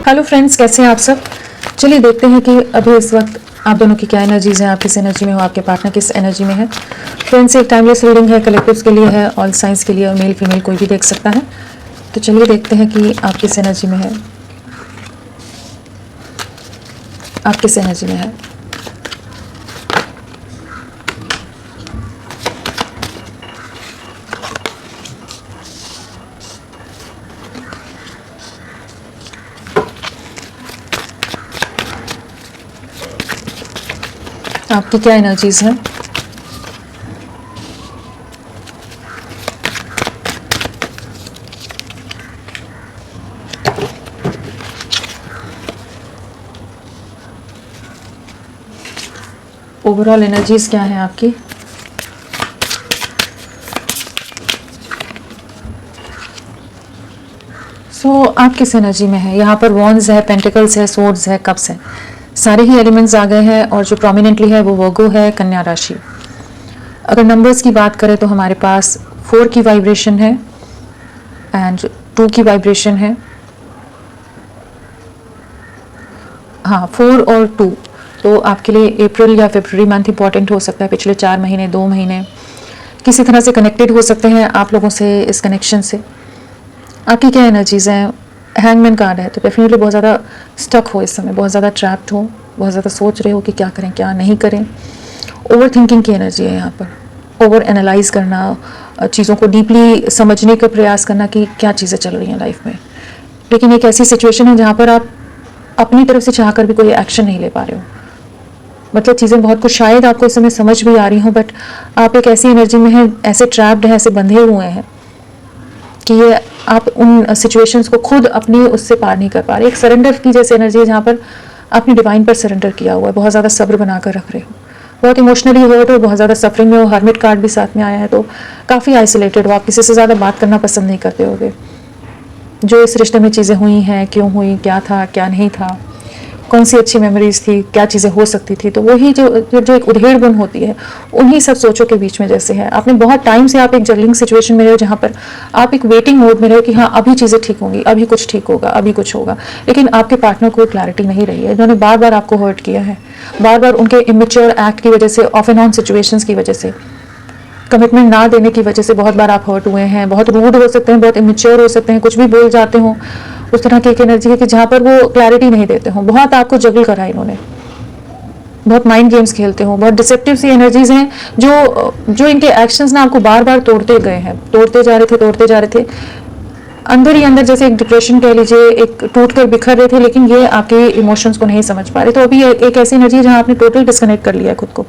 Hello friends, कैसे हैं आप सब। चलिए देखते हैं कि अभी इस वक्त आप दोनों की क्या एनर्जीज हैं, आप किस एनर्जी में हो, आपके पार्टनर किस एनर्जी में है। फ्रेंड्स, एक टाइमलेस रीडिंग है, कलेक्टिव्स के लिए है, ऑल साइंस के लिए, और मेल फीमेल कोई भी देख सकता है। तो चलिए देखते हैं कि आप किस एनर्जी में है, आप किस एनर्जी में है। आपकी क्या एनर्जीज हैं। ओवरऑल एनर्जीज क्या है आपकी। आप किस एनर्जी में है। यहाँ पर वॉन्ड्स है, पेंटिकल्स है, सोर्ड्स है, कप्स है, सारे ही एलिमेंट्स आ गए हैं। और जो प्रोमिनेंटली है वो वर्गो है, कन्या राशि। अगर नंबर्स की बात करें तो हमारे पास 4 की वाइब्रेशन है एंड 2 की वाइब्रेशन है। हाँ, 4 और 2। तो आपके लिए अप्रैल या फरवरी मंथ इंपॉर्टेंट हो सकता है। पिछले 4 महीने, 2 महीने किसी तरह से कनेक्टेड हो सकते हैं आप लोगों से। इस कनेक्शन से आपकी क्या एनर्जीज हैं। हैंगमैन कार्ड है, तो डेफिनेटली बहुत ज़्यादा स्टक हो इस समय, बहुत ज़्यादा ट्रैप्ड हो, बहुत ज़्यादा सोच रहे हो कि क्या करें क्या नहीं करें। ओवर थिंकिंग की एनर्जी है यहाँ पर। ओवर एनालाइज करना, चीज़ों को डीपली समझने का प्रयास करना कि क्या चीज़ें चल रही हैं लाइफ में। लेकिन एक ऐसी सिचुएशन है जहाँ पर आप अपनी तरफ से चाहकर भी कोई एक्शन नहीं ले पा रहे हो। मतलब चीज़ें बहुत कुछ शायद आपको इस समय समझ भी आ रही हों, बट आप एक ऐसी एनर्जी में हैं, ऐसे ट्रैप्ड हैं, ऐसे बंधे हुए हैं कि ये आप उन सिचुएशंस को खुद अपनी उससे पार नहीं कर पा रहे। एक सरेंडर की जैसे एनर्जी है जहाँ पर आपने डिवाइन पर सरेंडर किया हुआ है, बहुत ज़्यादा सब्र बनाकर रख रहे हो, बहुत इमोशनली हर्ट हो, बहुत ज़्यादा सफरिंग में हो। हर्मिट कार्ड भी साथ में आया है, तो काफ़ी आइसोलेटेड हो, आप किसी से ज़्यादा बात करना पसंद नहीं करते होगे। जो इस रिश्ते में चीज़ें हुई हैं, क्यों हुई, क्या था क्या नहीं था, कौन सी अच्छी मेमोरीज थी, क्या चीज़ें हो सकती थी, तो वही जो एक उधेड़ बुन होती है, उन्हीं सब सोचों के बीच में जैसे है। आपने बहुत टाइम से आप एक जगलिंग सिचुएशन में रहे हो जहाँ पर आप एक वेटिंग मोड में रहे हो कि हाँ अभी चीज़ें ठीक होंगी, अभी कुछ ठीक होगा, अभी कुछ होगा। लेकिन आपके पार्टनर को क्लैरिटी नहीं रही है, उन्होंने बार बार आपको हर्ट किया है, बार बार उनके इमेच्योर एक्ट की वजह से, ऑफ एंड ऑन सिचुएशंस की वजह से, कमिटमेंट ना देने की वजह से बहुत बार आप हर्ट हुए हैं। बहुत रूड हो सकते हैं, बहुत इमेच्योर हो सकते हैं, कुछ भी बोल जाते हो। उस तरह की एक एनर्जी है कि जहाँ पर वो क्लैरिटी नहीं देते हो। बहुत आपको जगल करा इन्होंने, बहुत माइंड गेम्स खेलते हो, बहुत डिसेप्टिव सी एनर्जीज हैं जो इनके एक्शंस ना आपको बार बार तोड़ते गए हैं, तोड़ते जा रहे थे अंदर ही अंदर, जैसे एक डिप्रेशन कह लीजिए, एक टूट कर बिखर रहे थे, लेकिन ये आपके इमोशंस को नहीं समझ पा रहे। तो अभी एक ऐसी एनर्जी है जहाँ आपने टोटल डिस्कनेक्ट कर लिया है खुद को।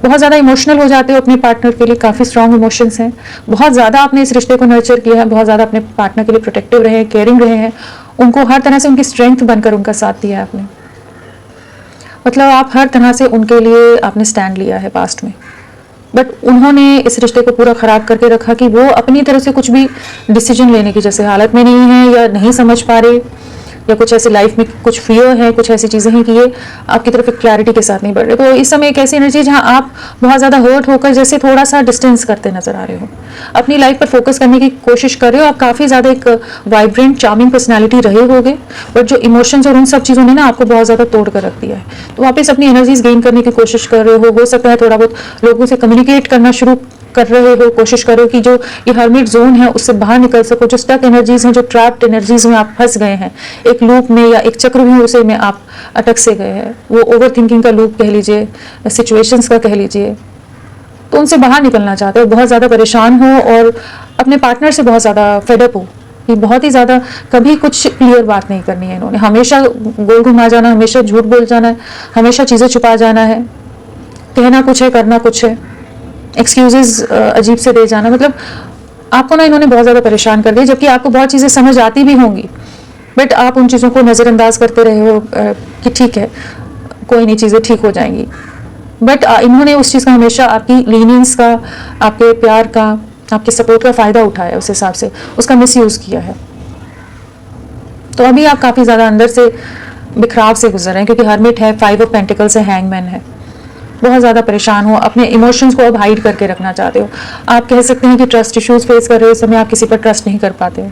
बहुत ज़्यादा इमोशनल हो जाते हो अपने पार्टनर के लिए, काफ़ी स्ट्रॉन्ग इमोशंस हैं, बहुत ज़्यादा आपने इस रिश्ते को नर्चर किया है, बहुत ज़्यादा अपने पार्टनर के लिए प्रोटेक्टिव रहे हैं, केयरिंग रहे हैं, उनको हर तरह से उनकी स्ट्रेंथ बनकर उनका साथ दिया है आपने। मतलब आप हर तरह से उनके लिए आपने स्टैंड लिया है पास्ट में, बट उन्होंने इस रिश्ते को पूरा ख़राब करके रखा कि वो अपनी तरफ से कुछ भी डिसीजन लेने की जैसे हालत में नहीं है, या नहीं समझ पा रहे, या कुछ ऐसी लाइफ में कुछ फियर है, कुछ ऐसी चीज़ें हैं कि ये आपकी तरफ एक क्लैरिटी के साथ नहीं बढ़ रहे। तो इस समय एक ऐसी एनर्जी है जहाँ आप बहुत ज़्यादा हर्ट होकर जैसे थोड़ा सा डिस्टेंस करते नजर आ रहे हो, अपनी लाइफ पर फोकस करने की कोशिश कर रहे हो। आप काफ़ी ज़्यादा एक वाइब्रेंट चार्मिंग पर्सनैलिटी रहे होगे, बट जो इमोशंस और उन सब चीज़ों ने ना आपको बहुत ज़्यादा तोड़ कर रख दिया है। तो वापस अपनी एनर्जीज गेन करने की कोशिश कर रहे हो सकता है थोड़ा बहुत लोगों से कम्युनिकेट करना शुरू कर रहे हो, कोशिश करो कि जो ये हर्मिट जोन है उससे बाहर निकल सको। जो स्टक एनर्जीज हैं, जो ट्रैप्ड एनर्जीज में आप फंस गए हैं, एक लूप में या एक चक्रव्यूह में आप अटक से गए हैं, वो ओवर थिंकिंग का लूप कह लीजिए, सिचुएशंस का कह लीजिए, तो उनसे बाहर निकलना चाहते हो, बहुत ज़्यादा परेशान हो और अपने पार्टनर से बहुत ज़्यादा फेडअप हो कि बहुत ही ज़्यादा कभी कुछ क्लियर बात नहीं करनी है इन्होंने, हमेशा गोल घुमा जाना, हमेशा झूठ बोल जाना है, हमेशा चीज़ें छुपा जाना है, कहना कुछ है करना कुछ है, एक्सक्यूजेस अजीब से दे जाना। मतलब आपको ना इन्होंने बहुत ज़्यादा परेशान कर दिया, जबकि आपको बहुत चीज़ें समझ आती भी होंगी, बट आप उन चीज़ों को नज़रअंदाज करते रहे हो कि ठीक है कोई नहीं, चीज़ें ठीक हो जाएंगी। बट इन्होंने उस चीज़ का हमेशा आपकी लीनियंस का, आपके प्यार का, आपके सपोर्ट का फ़ायदा उठाया, उस हिसाब से उसका मिसयूज़ किया है। तो अभी आप काफ़ी ज़्यादा अंदर से बिखराव से गुजर रहे हैं, क्योंकि हर्मिट है, 5 ऑफ पेंटिकल्स है, हैंगमैन है। बहुत ज़्यादा परेशान हो, अपने इमोशंस को अब हाइड करके रखना चाहते हो। आप कह सकते हैं कि ट्रस्ट इश्यूज फेस कर रहे हो, इस समय आप किसी पर ट्रस्ट नहीं कर पाते हो।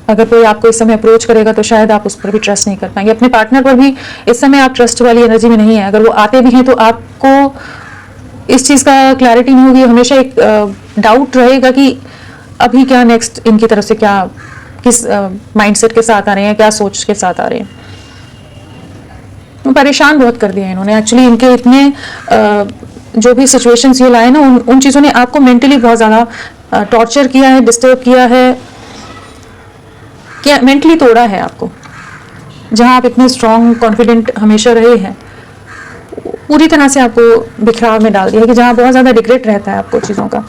अगर कोई आपको इस समय अप्रोच करेगा तो शायद आप उस पर भी ट्रस्ट नहीं कर पाएंगे। अपने पार्टनर पर भी इस समय आप ट्रस्ट वाली एनर्जी में नहीं है। अगर वो आते भी हैं तो आपको इस चीज़ का क्लैरिटी नहीं होगी, हमेशा एक डाउट रहेगा कि अभी क्या नेक्स्ट इनकी तरफ से क्या, किस माइंडसेट के साथ आ रहे हैं, क्या सोच के साथ आ रहे हैं। परेशान बहुत कर दिया इन्होंने एक्चुअली। इनके इतने जो भी सिचुएशंस ये लाए ना, उन चीज़ों ने आपको मेंटली बहुत ज़्यादा टॉर्चर किया है, डिस्टर्ब किया है, क्या मेंटली तोड़ा है आपको। जहां आप इतने स्ट्रांग कॉन्फिडेंट हमेशा रहे हैं, पूरी तरह से आपको बिखराव में डाल दिया है कि जहां बहुत ज़्यादा रिग्रेट रहता है आपको चीज़ों का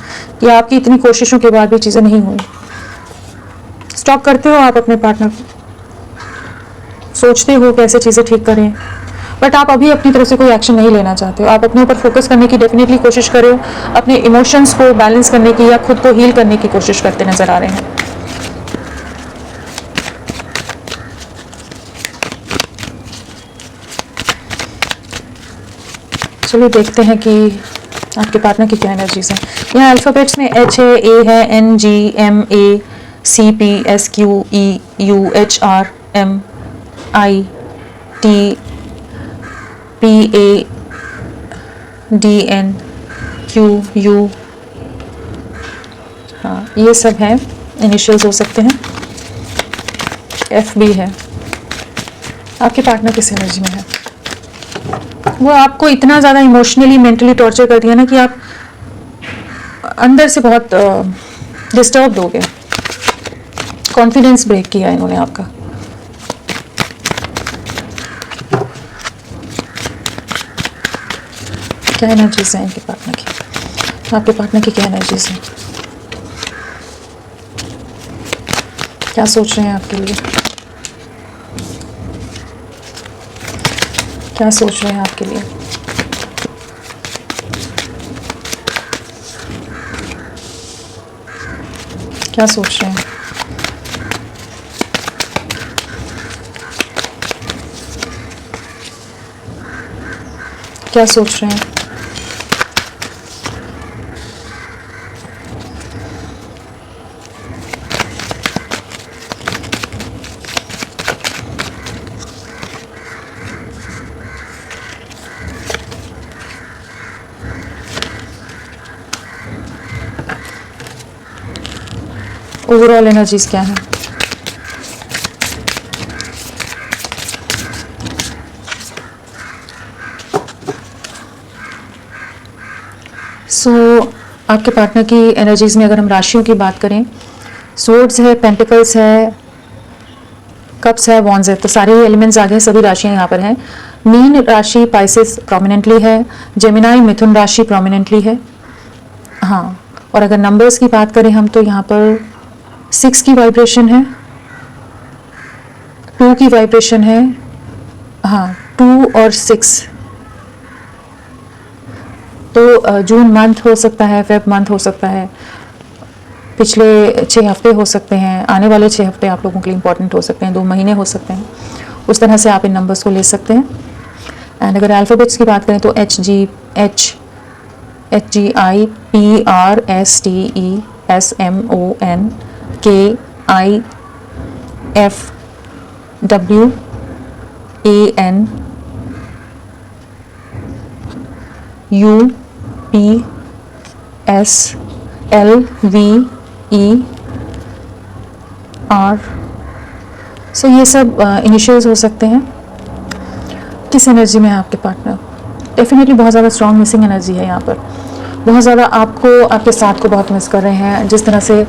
कि आपकी इतनी कोशिशों के बाद भी चीज़ें नहीं हुई। स्टॉप करते हो आप अपने पार्टनर को, सोचते हो कैसे चीज़ें ठीक करें, बट आप अभी अपनी तरफ से कोई एक्शन नहीं लेना चाहते हो। आप अपने ऊपर फोकस करने की डेफिनेटली कोशिश कर रहे हो, अपने इमोशंस को बैलेंस करने की या खुद को हील करने की कोशिश करते नजर आ रहे हैं। चलिए देखते हैं कि आपके पार्टनर की क्या एनर्जीज हैं। यहाँ अल्फ़ाबेट्स में H है, A है, N G M A C P S Q E U H R M I T P A D N Q U, हाँ ये सब है, इनिशियल्स हो सकते हैं। F भी है। आपके पार्टनर किस एनर्जी में है? वो आपको इतना ज़्यादा इमोशनली मेंटली टॉर्चर कर दिया ना कि आप अंदर से बहुत डिस्टर्ब हो गए। कॉन्फिडेंस ब्रेक किया इन्होंने आपका। क्या एनर्जीज हैं इनके पार्टनर की? आपके पार्टनर की क्या एनर्जीज हैं? क्या सोच रहे हैं आपके लिए? क्या सोच रहे हैं आपके लिए? क्या सोच रहे हैं? क्या सोच रहे हैं? ओवरऑल एनर्जीज क्या है? आपके पार्टनर की एनर्जीज में अगर हम राशियों की बात करें, सोर्ड्स है, पेंटिकल्स है, कप्स है, वॉन्ड्स है, तो सारे एलिमेंट्स आ गए, सभी राशियां यहाँ पर हैं। मीन राशि पाइसेस प्रोमिनेंटली है, जेमिनाई मिथुन राशि प्रोमिनेंटली है। हाँ, और अगर नंबर्स की बात करें हम तो यहाँ पर 6 की वाइब्रेशन है, 2 की वाइब्रेशन है, हाँ 2 और 6। तो जून मंथ हो सकता है, फेब मंथ हो सकता है, पिछले 6 हफ्ते हो सकते हैं, आने वाले 6 हफ्ते आप लोगों के लिए इंपॉर्टेंट हो सकते हैं, 2 महीने हो सकते हैं। उस तरह से आप इन नंबर्स को ले सकते हैं। एंड अगर अल्फ़ाबेट्स की बात करें तो H G I P R S T E S M O N K I F W A N U P S L V E R। सो ये सब इनिशियल्स हो सकते हैं। किस एनर्जी में है आपके पार्टनर? डेफिनेटली बहुत ज़्यादा स्ट्रॉन्ग मिसिंग एनर्जी है यहाँ पर। बहुत ज़्यादा आपको, आपके साथ को बहुत मिस कर रहे हैं। जिस तरह से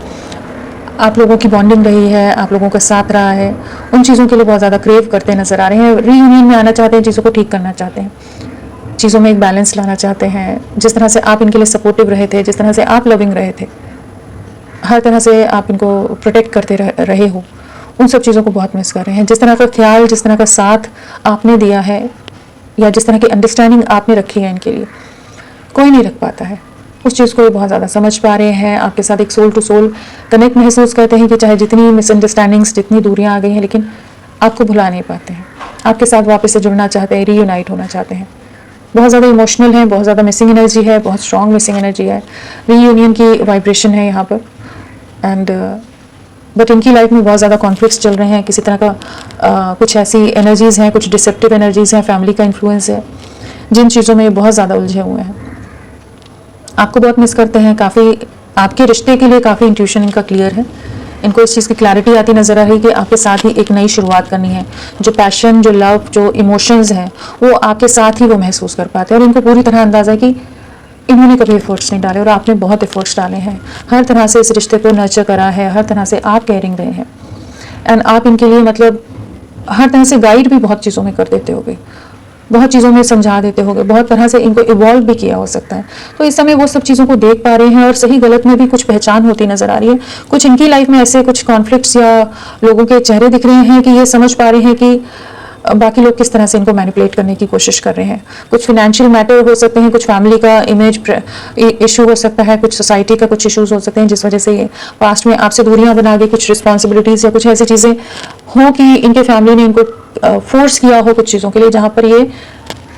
आप लोगों की बॉन्डिंग रही है, आप लोगों का साथ रहा है, उन चीज़ों के लिए बहुत ज़्यादा क्रेव करते नज़र आ रहे हैं। रीयूनियन में आना चाहते हैं, चीज़ों को ठीक करना चाहते हैं, चीज़ों में एक बैलेंस लाना चाहते हैं। जिस तरह से आप इनके लिए सपोर्टिव रहे थे, जिस तरह से आप लविंग रहे थे, हर तरह से आप इनको प्रोटेक्ट करते रहे हो, उन सब चीज़ों को बहुत मिस कर रहे हैं। जिस तरह का ख्याल, जिस तरह का साथ आपने दिया है, या जिस तरह की अंडरस्टैंडिंग आपने रखी है इनके लिए, कोई नहीं रख पाता है। उस चीज़ को ये बहुत ज़्यादा समझ पा रहे हैं। आपके साथ एक सोल टू सोल कनेक्ट महसूस करते हैं कि चाहे जितनी मिसअंडरस्टैंडिंग्स, जितनी दूरियां आ गई हैं, लेकिन आपको भुला नहीं पाते हैं। आपके साथ वापस से जुड़ना चाहते हैं, रीयूनाइट होना चाहते हैं। बहुत ज़्यादा इमोशनल है, बहुत ज़्यादा मिसिंग एनर्जी है, बहुत स्ट्रॉन्ग मिसिंग एनर्जी है। रीयूनियन की वाइब्रेशन है यहाँ पर। एंड बट इनकी लाइफ में बहुत ज़्यादा कॉन्फ्लिक्ट्स चल रहे हैं, किसी तरह का कुछ ऐसी एनर्जीज़ हैं, कुछ डिसेप्टिव एनर्जीज़ हैं, फैमिली का इन्फ्लुएंस है, जिन चीज़ों में ये बहुत ज़्यादा उलझे हुए हैं। आपको बहुत मिस करते हैं, काफ़ी आपके रिश्ते के लिए काफ़ी इंट्यूशन इनका क्लियर है। इनको इस चीज़ की क्लैरिटी आती नज़र आ रही है कि आपके साथ ही एक नई शुरुआत करनी है। जो पैशन, जो लव, जो इमोशंस हैं, वो आपके साथ ही वो महसूस कर पाते हैं, और इनको पूरी तरह अंदाज़ा है कि इन्होंने कभी एफर्ट्स नहीं डाले और आपने बहुत एफर्ट्स डाले हैं, हर तरह से इस रिश्ते को नर्चर करा है, हर तरह से आप केयरिंग रहे हैं, एंड आप इनके लिए मतलब हर तरह से गाइड भी बहुत चीज़ों में कर देते होगे, बहुत चीज़ों में समझा देते होगे, बहुत तरह से इनको इवॉल्व भी किया हो सकता है। तो इस समय वो सब चीज़ों को देख पा रहे हैं और सही गलत में भी कुछ पहचान होती नज़र आ रही है। कुछ इनकी लाइफ में ऐसे कुछ कॉन्फ्लिक्ट्स या लोगों के चेहरे दिख रहे हैं कि ये समझ पा रहे हैं कि बाकी लोग किस तरह से इनको मैनिपुलेट करने की कोशिश कर रहे हैं। कुछ फाइनेंशियल मैटर हो सकते हैं, कुछ फैमिली का इमेज इशू हो सकता है, कुछ सोसाइटी का कुछ इश्यूज हो सकते हैं, जिस वजह से ये पास्ट में आपसे दूरियां बना के कुछ रिस्पॉन्सिबिलिटीज़ या कुछ ऐसी चीज़ें हों कि इनके फैमिली ने इनको फोर्स किया हो कुछ चीज़ों के लिए, जहाँ पर ये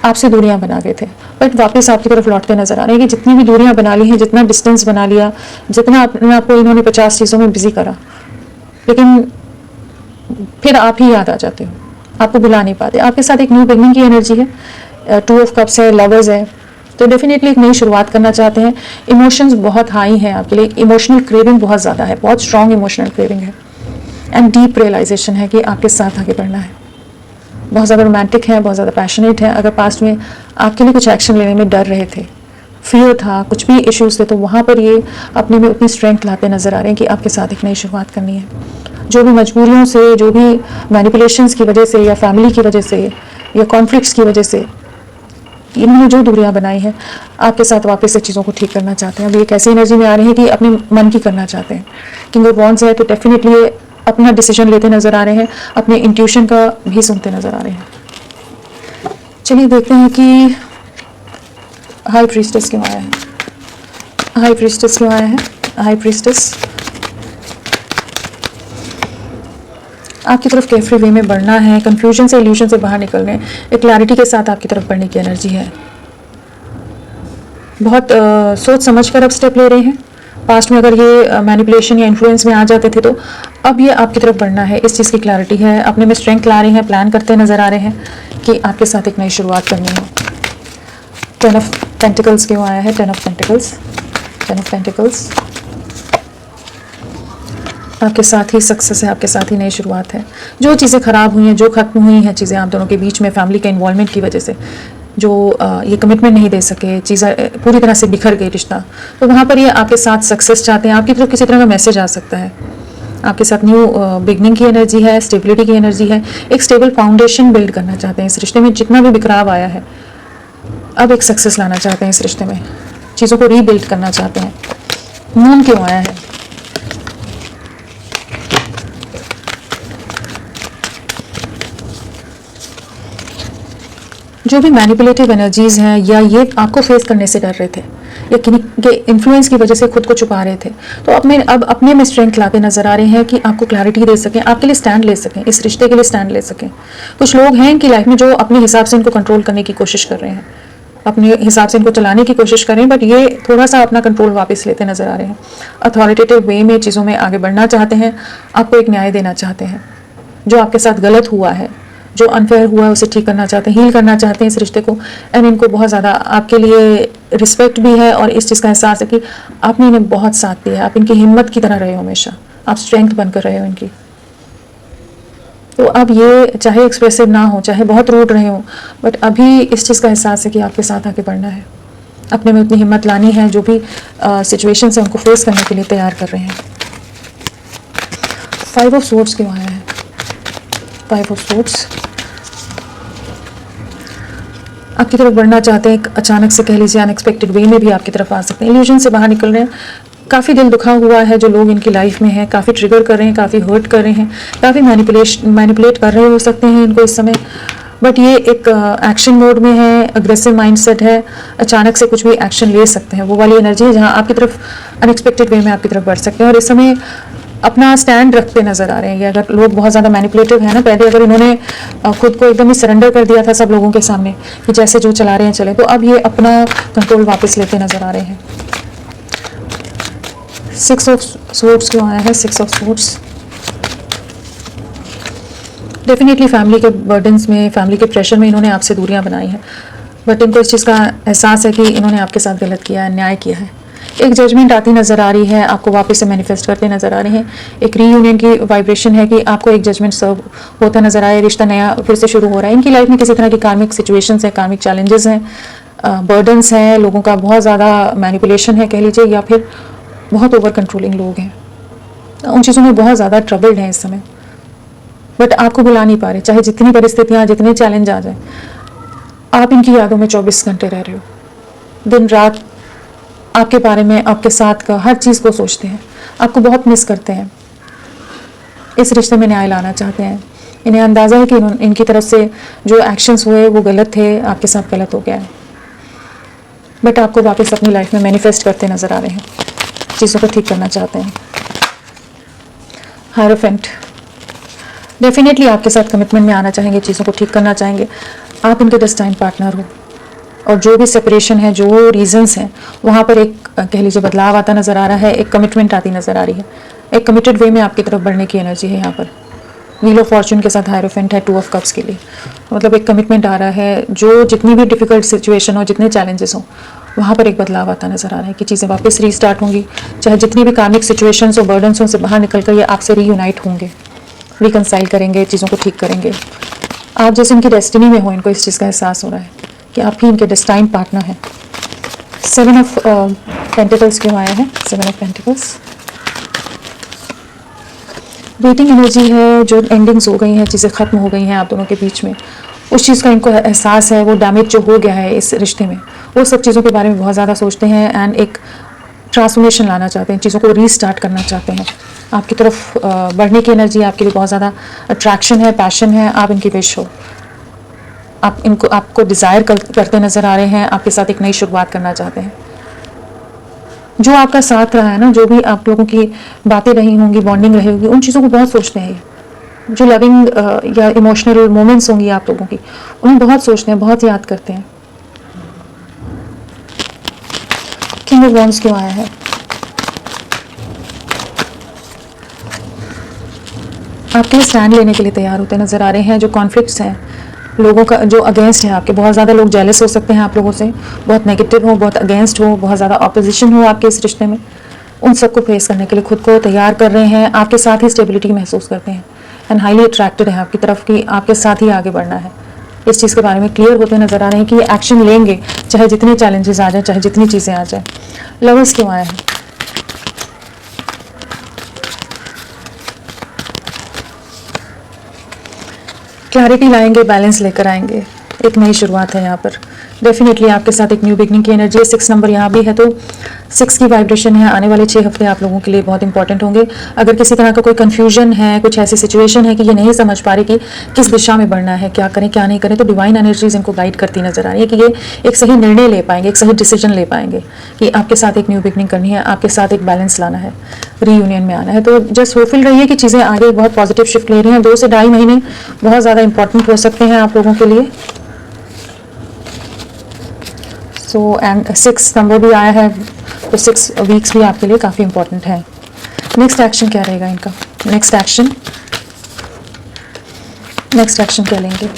आपसे दूरियां बना गए थे, बट वापस आपकी तरफ लौटते नजर आ रहे हैं कि जितनी भी दूरियां बना ली हैं, जितना डिस्टेंस बना लिया, जितना अपने आप को इन्होंने 50 चीज़ों में बिजी करा, लेकिन फिर आप ही याद आ जाते हो, आपको बुला नहीं पाते। आपके साथ एक न्यू बिगनिंग की एनर्जी है, 2 ऑफ कप्स है, लवर्स है, तो डेफिनेटली एक नई शुरुआत करना चाहते हैं। इमोशंस बहुत हाई हैं आपके लिए, इमोशनल क्रेविंग बहुत ज़्यादा है, बहुत स्ट्रॉन्ग इमोशनल क्रेविंग है, एंड डीप रियलाइजेशन है कि आपके साथ आगे बढ़ना है। बहुत ज़्यादा रोमांटिक है, बहुत ज़्यादा पैशनेट है। अगर पास्ट में आपके लिए कुछ एक्शन लेने में डर रहे थे, फियर था, कुछ भी इश्यूज थे, तो वहाँ पर ये अपने में उतनी स्ट्रेंथ लाते नजर आ रहे हैं कि आपके साथ एक नई शुरुआत करनी है। जो भी मजबूरियों से, जो भी मैनिपुलेशंस की वजह से या फैमिली की वजह से या कॉन्फ्लिक्ट्स की वजह से इन्होंने जो दूरियां बनाई हैं, आपके साथ वापस से चीज़ों को ठीक करना चाहते हैं। अब ये कैसी एनर्जी में आ रहे हैं कि अपने मन की करना चाहते हैं। किंग ऑफ वॉन्ड्स है, तो डेफिनेटली ये अपना डिसीजन लेते नजर आ रहे हैं, अपने इंट्यूशन का भी सुनते नजर आ रहे हैं। चलिए देखते हैं कि हाई प्रीस्टेस क्यों आया है। हाई प्रीस्टेस क्यों आया है। हाई प्रीस्टेस आपकी तरफ केयरफ्री वे में बढ़ना है, कंफ्यूजन से, इल्यूजन से बाहर निकलने, एक क्लैरिटी के साथ आपकी तरफ बढ़ने की एनर्जी है। बहुत सोच समझ कर अब स्टेप ले रहे हैं। पास्ट में अगर ये मैनिपुलेशन या इन्फ्लुएंस में आ जाते थे, तो अब ये आपकी तरफ बढ़ना है, इस चीज़ की क्लैरिटी है, अपने में स्ट्रेंथ ला रहे हैं, प्लान करते नजर आ रहे हैं कि आपके साथ एक नई शुरुआत करनी है। 10 ऑफ पेंटिकल्स क्यों आया है। 10 ऑफ पेंटिकल्स, 10 ऑफ पेंटिकल्स आपके साथ ही सक्सेस है, आपके साथ ही नई शुरुआत है। जो चीज़ें ख़राब हुई हैं, जो ख़त्म हुई हैं चीज़ें आप दोनों के बीच में, फैमिली के इन्वॉल्वमेंट की वजह से, जो ये कमिटमेंट नहीं दे सके, चीज़ें पूरी तरह से बिखर गई रिश्ता, तो वहाँ पर ये आपके साथ सक्सेस चाहते हैं। आपकी तरफ किसी तरह का मैसेज आ सकता है, आपके साथ न्यू बिगनिंग की एनर्जी है, स्टेबिलिटी की एनर्जी है, एक स्टेबल फाउंडेशन बिल्ड करना चाहते हैं इस रिश्ते में। जितना भी बिखराव आया है, अब एक सक्सेस लाना चाहते हैं इस रिश्ते में, चीज़ों को रीबिल्ड करना चाहते हैं। मून क्यों आया है। जो भी मैनिपुलेटिव एनर्जीज हैं, या ये आपको फेस करने से डर रहे थे, या किन्हीं के इन्फ्लुएंस की वजह से खुद को छुपा रहे थे, तो अब अपने में स्ट्रेंथ लाते नजर आ रहे हैं कि आपको क्लैरिटी दे सकें, आपके लिए स्टैंड ले सकें, इस रिश्ते के लिए स्टैंड ले सकें। कुछ लोग हैं इनकी लाइफ में जो अपने हिसाब से इनको कंट्रोल करने की कोशिश कर रहे हैं, अपने हिसाब से इनको चलाने की कोशिश कर रहे हैं, बट ये थोड़ा सा अपना कंट्रोल वापस लेते नजर आ रहे हैं। अथॉरिटेटिव वे में चीज़ों में आगे बढ़ना चाहते हैं, आपको एक न्याय देना चाहते हैं। जो आपके साथ गलत हुआ है, जो अनफेयर हुआ है, उसे ठीक करना चाहते हैं, हील करना चाहते हैं इस रिश्ते को। एंड इनको बहुत ज़्यादा आपके लिए रिस्पेक्ट भी है, और इस चीज़ का एहसास है कि आपने इन्हें बहुत साथ दिया है, आप इनकी हिम्मत की तरह रहे हो, हमेशा आप स्ट्रेंथ बनकर रहे हो इनकी। तो अब ये चाहे एक्सप्रेसिव ना हो, चाहे बहुत रूड रहे हो, बट अभी इस चीज़ का एहसास है कि आपके साथ आगे बढ़ना है, अपने में उतनी हिम्मत लानी है, जो भी सिचुएशन है उनको फेस करने के लिए तैयार कर रहे हैं। 5 ऑफ सोर्ड्स क्यों आया है। 5 ऑफ सोर्ड्स आपकी तरफ बढ़ना चाहते हैं, अचानक से कह लीजिए अनएक्सपेक्टेड वे में भी आपकी तरफ आ सकते हैं, इल्यूजन से बाहर निकल रहे हैं। काफ़ी दिल दुखा हुआ है जो लोग इनकी लाइफ में हैं, काफ़ी ट्रिगर कर रहे हैं, काफ़ी हर्ट कर रहे हैं, काफ़ी मैनिपुलेट कर रहे हो सकते हैं इनको इस समय, बट ये एक एक्शन मोड में है, अग्रेसिव माइंडसेट है, अचानक से कुछ भी एक्शन ले सकते हैं। वो वाली एनर्जी है जहाँ आपकी तरफ अनएक्सपेक्टेड वे में आपकी तरफ बढ़ सकते हैं, और इस समय अपना स्टैंड रखते नजर आ रहे हैं। अगर लोग बहुत ज़्यादा मैनिपुलेटिव है ना, पहले अगर इन्होंने खुद को एकदम ही सरेंडर कर दिया था सब लोगों के सामने कि जैसे जो चला रहे हैं चले, तो अब ये अपना कंट्रोल वापस लेते नजर आ रहे हैं। 6 ऑफ सोर्ड्स क्यों आया है। 6 ऑफ सोर्ड्स डेफिनेटली फैमिली के बर्डन्स में, फैमिली के प्रेशर में इन्होंने आपसे दूरियां बनाई हैं, बट इनको इस चीज़ का एहसास है कि इन्होंने आपके साथ गलत किया है, अन्याय किया है। एक जजमेंट आती नज़र आ रही है, आपको वापस से मैनिफेस्ट करते नज़र आ रहे हैं। एक रीयूनियन की वाइब्रेशन है कि आपको एक जजमेंट सर्व होता नज़र आया, रिश्ता नया फिर से शुरू हो रहा है। इनकी लाइफ में किसी तरह की कार्मिक सिचुएशंस हैं, कार्मिक चैलेंजेस हैं, बर्डन्स हैं, लोगों का बहुत ज़्यादा मैनिपुलेशन है कह लीजिए, या फिर बहुत ओवर कंट्रोलिंग लोग हैं। उन चीज़ों में बहुत ज़्यादा ट्रबल्ड हैं इस समय, बट आपको बुला नहीं पा रहे। चाहे जितनी परिस्थितियाँ, जितने चैलेंज आ जाए, आप इनकी यादों में 24 घंटे रह रहे हो। दिन रात आपके बारे में, आपके साथ का हर चीज़ को सोचते हैं, आपको बहुत मिस करते हैं। इस रिश्ते में न्याय लाना चाहते हैं। इन्हें अंदाज़ा है कि इनकी तरफ से जो एक्शंस हुए वो गलत थे, आपके साथ गलत हो गया है, बट आपको वापस अपनी लाइफ में मैनिफेस्ट करते नज़र आ रहे हैं, चीज़ों को ठीक करना चाहते हैं। हायरोफेंट डेफिनेटली आपके साथ कमिटमेंट में आना चाहेंगे, चीज़ों को ठीक करना चाहेंगे। आप इनके डेस्टाइन पार्टनर हो, और जो भी सेपरेशन है, जो रीजंस हैं, वहाँ पर एक कह लीजिए बदलाव आता नज़र आ रहा है, एक कमिटमेंट आती नज़र आ रही है, एक कमिटेड वे में आपकी तरफ बढ़ने की एनर्जी है। यहाँ पर व्हील ऑफ फॉर्चून के साथ हायरोफेंट है, 2 ऑफ कप्स के लिए, मतलब एक कमिटमेंट आ रहा है। जो जितनी भी डिफिकल्ट सिचुएशन हो, जितने चैलेंजेस हों, वहाँ पर एक बदलाव आता नज़र आ रहा है कि चीज़ें वापस रीस्टार्ट होंगी। चाहे जितनी भी कार्मिक सिचुएशंस और बर्डन्स से बाहर निकल कर ये आपसे रीयूनाइट होंगे, रिकनसाइल करेंगे, चीज़ों को ठीक करेंगे। आप जैसे इनकी डेस्टिनी में हो, इनको इस चीज़ का एहसास हो रहा है कि आप ही इनके डेस्टाइन पार्टनर हैं। 7 ऑफ पेंटिकल्स क्यों आया है? 7 ऑफ पेंटिकल्स वेटिंग एनर्जी है, जो एंडिंग्स हो गई हैं, चीज़ें ख़त्म हो गई हैं आप दोनों के बीच में, उस चीज़ का इनको एहसास है। वो डैमेज जो हो गया है इस रिश्ते में, वो सब चीज़ों के बारे में बहुत ज़्यादा सोचते हैं एंड एक ट्रांसफॉर्मेशन लाना चाहते हैं, चीज़ों को रीस्टार्ट करना चाहते हैं। आपकी तरफ बढ़ने की एनर्जी आपके लिए बहुत ज़्यादा अट्रैक्शन है, पैशन है, आप इनकी विश हो। आपको डिज़ायर करते नज़र आ रहे हैं, आपके साथ एक नई शुरुआत करना चाहते हैं। जो आपका साथ रहा है ना, जो भी आप लोगों की बातें रही होंगी, बॉन्डिंग रही होगी, उन चीज़ों को बहुत सोचते हैं। जो लविंग या इमोशनल मोमेंट्स होंगी आप लोगों की, उन्हें बहुत सोचते हैं, बहुत याद करते हैं। किंग ऑफ वॉन्ड्स क्यों आया है? आपके लिए स्टैंड लेने के लिए तैयार होते नज़र आ रहे हैं। जो कॉन्फ्लिक्ट्स हैं, लोगों का जो अगेंस्ट है आपके, बहुत ज़्यादा लोग जेलस हो सकते हैं आप लोगों से, बहुत नेगेटिव हो, बहुत अगेंस्ट हो, बहुत ज़्यादा ऑपोजिशन हो आपके इस रिश्ते में, उन सबको फेस करने के लिए खुद को तैयार कर रहे हैं। आपके साथ ही स्टेबिलिटी महसूस करते हैं एंड हाईली अट्रैक्टेड है आपकी तरफ की, आपके साथ ही आगे बढ़ना है। इस चीज़ के बारे में क्लियर होते नज़र आ रहे हैं कि ये एक्शन लेंगे, चाहे जितने चैलेंजेस आ जाए, चाहे जितनी चीज़ें आ जाए। लवर्स क्यों आया है? क्लैरिटी लाएंगे, बैलेंस लेकर आएंगे, एक नई शुरुआत है यहाँ पर। डेफिनेटली आपके साथ एक न्यू बिगनिंग की एनर्जी है। 6 नंबर यहाँ भी है, तो 6 की वाइब्रेशन है। आने वाले 6 हफ्ते आप लोगों के लिए बहुत इंपॉर्टेंट होंगे। अगर किसी तरह का कोई कन्फ्यूजन है, कुछ ऐसी सिचुएशन है कि ये नहीं समझ पा रही कि किस दिशा में बढ़ना है, क्या करें क्या नहीं करें, तो डिवाइन एनर्जीज इनको गाइड करती नजर आ रही है कि ये एक सही निर्णय ले पाएंगे, एक सही डिसीजन ले पाएंगे कि आपके साथ एक न्यू बिगनिंग करनी है, आपके साथ एक बैलेंस लाना है, रीयूनियन में आना है। तो जस्ट होपफुल रहिए कि चीज़ें आगे बहुत पॉजिटिव शिफ्ट ले रही हैं। 2 से 2.5 महीने बहुत ज़्यादा इंपॉर्टेंट हो सकते हैं आप लोगों के लिए। सो एंड 6 नंबर भी आया है, तो 6 वीक्स भी आपके लिए काफ़ी इंपॉर्टेंट है। नेक्स्ट एक्शन क्या रहेगा इनका? नेक्स्ट एक्शन क्या लेंगे?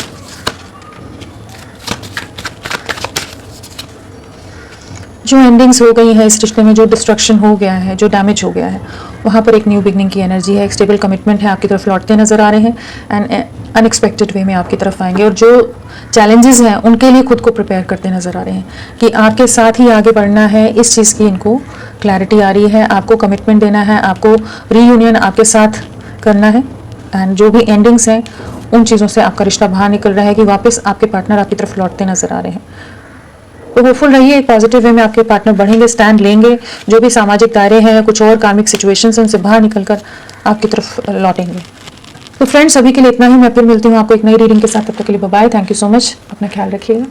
जो एंडिंग्स हो गई है इस रिश्ते में, जो डिस्ट्रक्शन हो गया है, जो डैमेज हो गया है, वहाँ पर एक न्यू बिगनिंग की एनर्जी है, एक स्टेबल कमिटमेंट है, आपकी तरफ लौटते नजर आ रहे हैं एंड अनएक्सपेक्टेड वे में आपकी तरफ आएंगे। और जो चैलेंजेस हैं उनके लिए खुद को प्रिपेयर करते नजर आ रहे हैं कि आपके साथ ही आगे बढ़ना है। इस चीज़ की इनको क्लैरिटी आ रही है, आपको कमिटमेंट देना है, आपको रीयूनियन आपके साथ करना है एंड जो भी एंडिंग्स हैं उन चीज़ों से आपका रिश्ता बाहर निकल रहा है कि वापस आपके पार्टनर आपकी तरफ लौटते नजर आ रहे हैं। तो होपफुल रहिए, एक पॉजिटिव वे में आपके पार्टनर बढ़ेंगे, स्टैंड लेंगे, जो भी सामाजिक दायरे हैं, कुछ और कार्मिक सिचुएशंस हैं, उनसे बाहर निकलकर आपकी तरफ लौटेंगे। तो फ्रेंड्स, अभी के लिए इतना ही। मैं फिर मिलती हूँ आपको एक नई रीडिंग के साथ। तब तक के लिए bye bye. Thank you so much. अपना ख्याल रखिएगा।